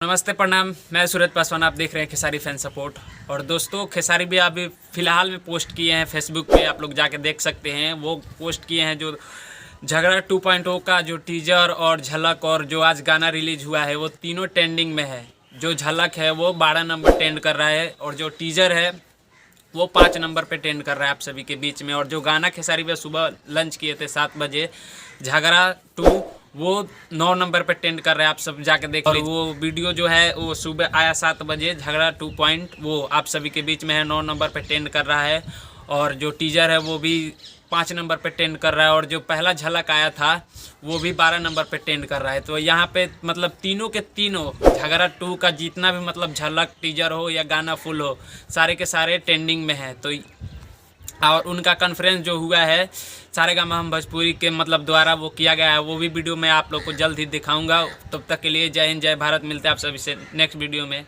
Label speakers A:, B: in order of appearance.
A: नमस्ते प्रणाम, मैं सूरज पासवान। आप देख रहे हैं खेसारी फैन सपोर्ट। और दोस्तों, खेसारी भी अभी फ़िलहाल में पोस्ट किए हैं फेसबुक पे, आप लोग जाके देख सकते हैं। वो पोस्ट किए हैं जो झगड़ा 2.0 का जो टीजर और झलक और जो आज गाना रिलीज हुआ है वो तीनों ट्रेंडिंग में है। जो झलक है वो 12 नंबर ट्रेंड कर रहा है और जो टीजर है वो 5 नंबर पे ट्रेंड कर रहा है आप सभी के बीच में। और जो गाना खेसारी पे सुबह लंच किए थे 7 बजे, झगड़ा 2, वो 9 नंबर पे ट्रेंड कर रहा है, आप सब जाके देख। और वो वीडियो जो है वो सुबह आया 7 बजे, झगड़ा 2 पॉइंट वो आप सभी के बीच में है, 9 नंबर पे ट्रेंड कर रहा है। और जो टीजर है वो भी 5 नंबर पे ट्रेंड कर रहा है। और जो पहला झलक आया था वो भी 12 नंबर पे ट्रेंड कर रहा है। तो यहाँ पे मतलब तीनों के तीनों, झगड़ा 2 का जितना भी मतलब झलक, टीजर हो या गाना फुल हो, सारे के सारे ट्रेंडिंग में है। तो और उनका कॉन्फ्रेंस जो हुआ है सारेगामा हम भोजपुरी के मतलब द्वारा वो किया गया है, वो भी वीडियो मैं आप लोग को जल्द ही दिखाऊंगा। तब तक के लिए जय हिंद, जय भारत। मिलते हैं आप सभी से नेक्स्ट वीडियो में।